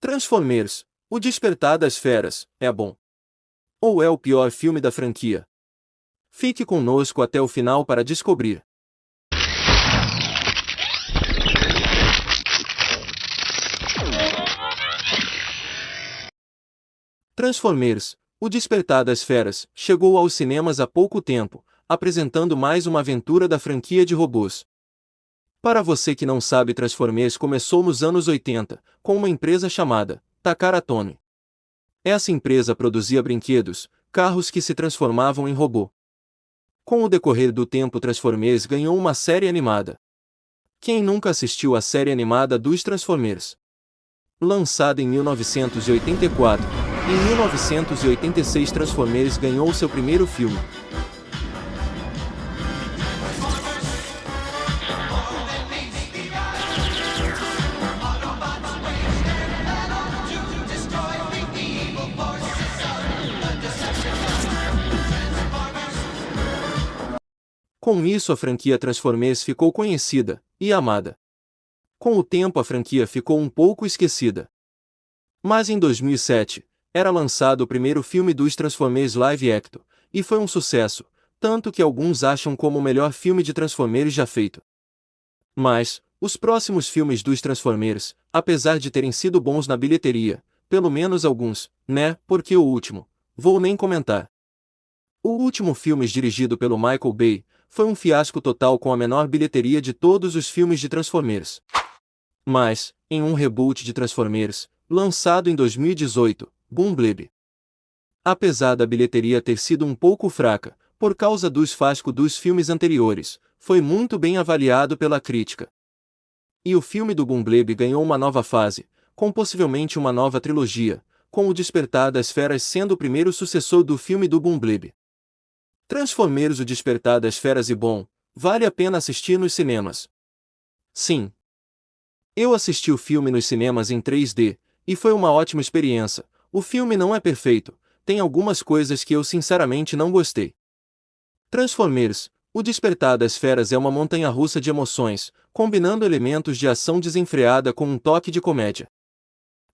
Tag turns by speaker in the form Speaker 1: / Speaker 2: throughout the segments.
Speaker 1: Transformers, O Despertar das Feras, é bom? Ou é o pior filme da franquia? Fique conosco até o final para descobrir. Transformers, O Despertar das Feras, chegou aos cinemas há pouco tempo, apresentando mais uma aventura da franquia de robôs. Para você que não sabe, Transformers começou nos anos 80, com uma empresa chamada Takara Tomy. Essa empresa produzia brinquedos, carros que se transformavam em robô. Com o decorrer do tempo, Transformers ganhou uma série animada. Quem nunca assistiu à série animada dos Transformers? Lançada em 1984, em 1986 Transformers ganhou seu primeiro filme. Com isso, a franquia Transformers ficou conhecida e amada. Com o tempo, a franquia ficou um pouco esquecida. Mas em 2007, era lançado o primeiro filme dos Transformers live action, e foi um sucesso, tanto que alguns acham como o melhor filme de Transformers já feito. Mas, os próximos filmes dos Transformers, apesar de terem sido bons na bilheteria, pelo menos alguns, né, porque o último, vou nem comentar. O último filme, dirigido pelo Michael Bay, foi um fiasco total com a menor bilheteria de todos os filmes de Transformers. Mas, em um reboot de Transformers, lançado em 2018, Bumblebee. Apesar da bilheteria ter sido um pouco fraca, por causa dos fiascos dos filmes anteriores, foi muito bem avaliado pela crítica. E o filme do Bumblebee ganhou uma nova fase, com possivelmente uma nova trilogia, com o Despertar das Feras sendo o primeiro sucessor do filme do Bumblebee. Transformers, O Despertar das Feras e bom, vale a pena assistir nos cinemas. Sim. Eu assisti o filme nos cinemas em 3D, e foi uma ótima experiência. O filme não é perfeito, tem algumas coisas que eu sinceramente não gostei. Transformers, O Despertar das Feras é uma montanha-russa de emoções, combinando elementos de ação desenfreada com um toque de comédia.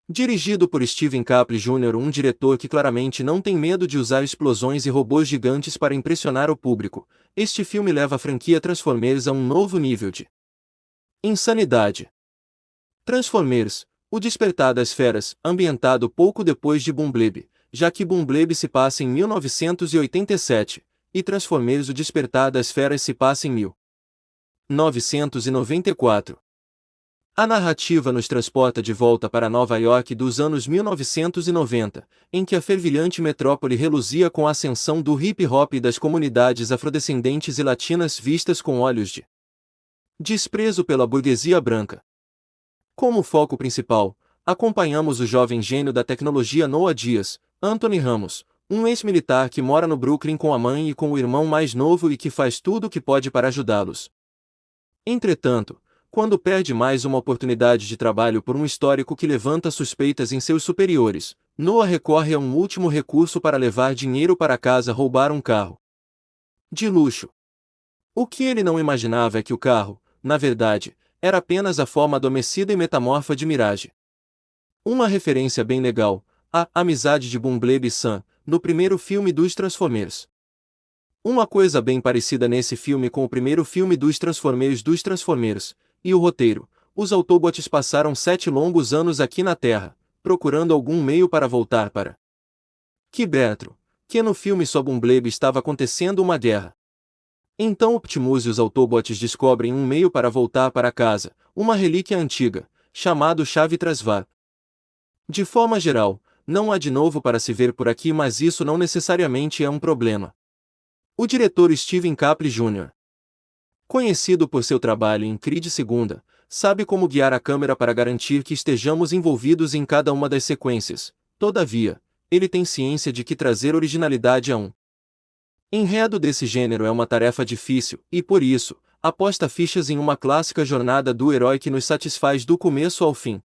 Speaker 1: Dirigido por Steven Capri Jr., um diretor que claramente não tem medo de usar explosões e robôs gigantes para impressionar o público, este filme leva a franquia Transformers a um novo nível de insanidade. Transformers, O Despertar das Feras, ambientado pouco depois de Bumblebee, já que Bumblebee se passa em 1987, e Transformers, O Despertar das Feras se passa em 1994. A narrativa nos transporta de volta para Nova York dos anos 1990, em que a fervilhante metrópole reluzia com a ascensão do hip-hop e das comunidades afrodescendentes e latinas vistas com olhos de desprezo pela burguesia branca. Como foco principal, acompanhamos o jovem gênio da tecnologia Noah Diaz, Anthony Ramos, um ex-militar que mora no Brooklyn com a mãe e com o irmão mais novo e que faz tudo o que pode para ajudá-los. Entretanto, quando perde mais uma oportunidade de trabalho por um histórico que levanta suspeitas em seus superiores, Noah recorre a um último recurso para levar dinheiro para casa: roubar um carro de luxo. O que ele não imaginava é que o carro, na verdade, era apenas a forma adormecida e metamorfa de Mirage. Uma referência bem legal, a amizade de Bumblebee e Sam, no primeiro filme dos Transformers. Uma coisa bem parecida nesse filme com o primeiro filme dos Transformers, e o roteiro: os Autobots passaram 7 longos anos aqui na Terra, procurando algum meio para voltar para Cybertron, que no filme só Bumblebee estava acontecendo uma guerra. Então Optimus e os Autobots descobrem um meio para voltar para casa, uma relíquia antiga, chamado Chave Transvarp. De forma geral, não há de novo para se ver por aqui, mas isso não necessariamente é um problema. O diretor Steven Capri Jr., conhecido por seu trabalho em Creed II, sabe como guiar a câmera para garantir que estejamos envolvidos em cada uma das sequências. Todavia, ele tem ciência de que trazer originalidade a um enredo desse gênero é uma tarefa difícil, e por isso, aposta fichas em uma clássica jornada do herói que nos satisfaz do começo ao fim.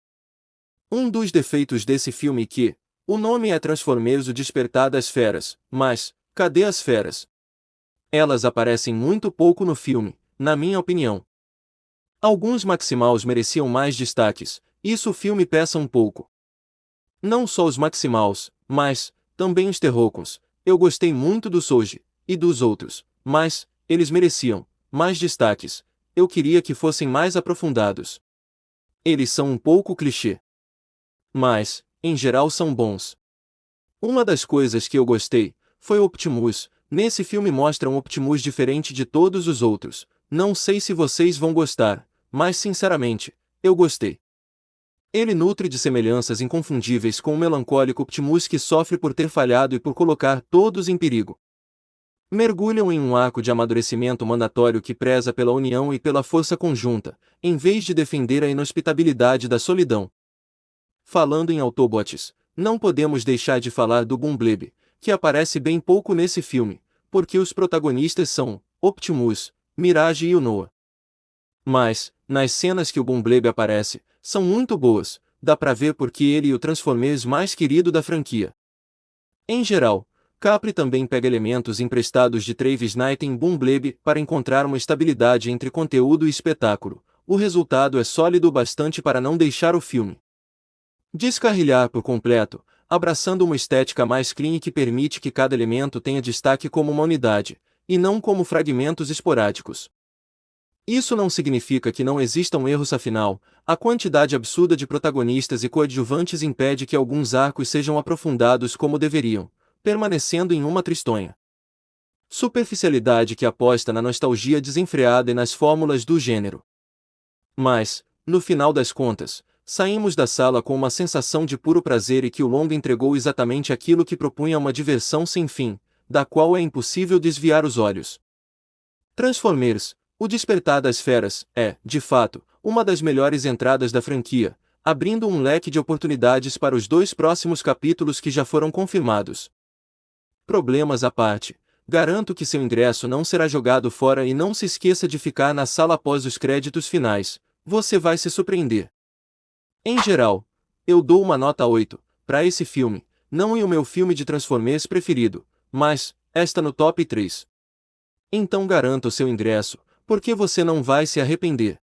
Speaker 1: Um dos defeitos desse filme é que o nome é Transformers, O Despertar das Feras, mas cadê as feras? Elas aparecem muito pouco no filme, na minha opinião. Alguns Maximals mereciam mais destaques, isso o filme peça um pouco. Não só os Maximals, mas também os Terrocons. Eu gostei muito do Soji e dos outros, mas eles mereciam mais destaques. Eu queria que fossem mais aprofundados. Eles são um pouco clichê, mas em geral são bons. Uma das coisas que eu gostei foi o Optimus. Nesse filme mostra um Optimus diferente de todos os outros. Não sei se vocês vão gostar, mas sinceramente, eu gostei. Ele nutre de semelhanças inconfundíveis com o melancólico Optimus que sofre por ter falhado e por colocar todos em perigo. Mergulham em um arco de amadurecimento mandatório que preza pela união e pela força conjunta, em vez de defender a inhospitabilidade da solidão. Falando em Autobots, não podemos deixar de falar do Bumblebee, que aparece bem pouco nesse filme, porque os protagonistas são Optimus, Mirage e o Noah. Mas, nas cenas que o Bumblebee aparece, são muito boas, dá pra ver porque ele é o Transformers mais querido da franquia. Em geral, Capri também pega elementos emprestados de Travis Knight em Bumblebee para encontrar uma estabilidade entre conteúdo e espetáculo. O resultado é sólido o bastante para não deixar o filme descarrilhar por completo, abraçando uma estética mais clean que permite que cada elemento tenha destaque como uma unidade, e não como fragmentos esporádicos. Isso não significa que não existam erros afinal, a quantidade absurda de protagonistas e coadjuvantes impede que alguns arcos sejam aprofundados como deveriam, permanecendo em uma tristonha superficialidade que aposta na nostalgia desenfreada e nas fórmulas do gênero. Mas, no final das contas, saímos da sala com uma sensação de puro prazer e que o longa entregou exatamente aquilo que propunha uma diversão sem fim, da qual é impossível desviar os olhos. Transformers, O Despertar das Feras, é, de fato, uma das melhores entradas da franquia, abrindo um leque de oportunidades para os 2 próximos capítulos que já foram confirmados. Problemas à parte, garanto que seu ingresso não será jogado fora e não se esqueça de ficar na sala após os créditos finais, você vai se surpreender. Em geral, eu dou uma nota 8 para esse filme, não é o meu filme de Transformers preferido, mas está no top 3. Então garanta o seu ingresso, porque você não vai se arrepender.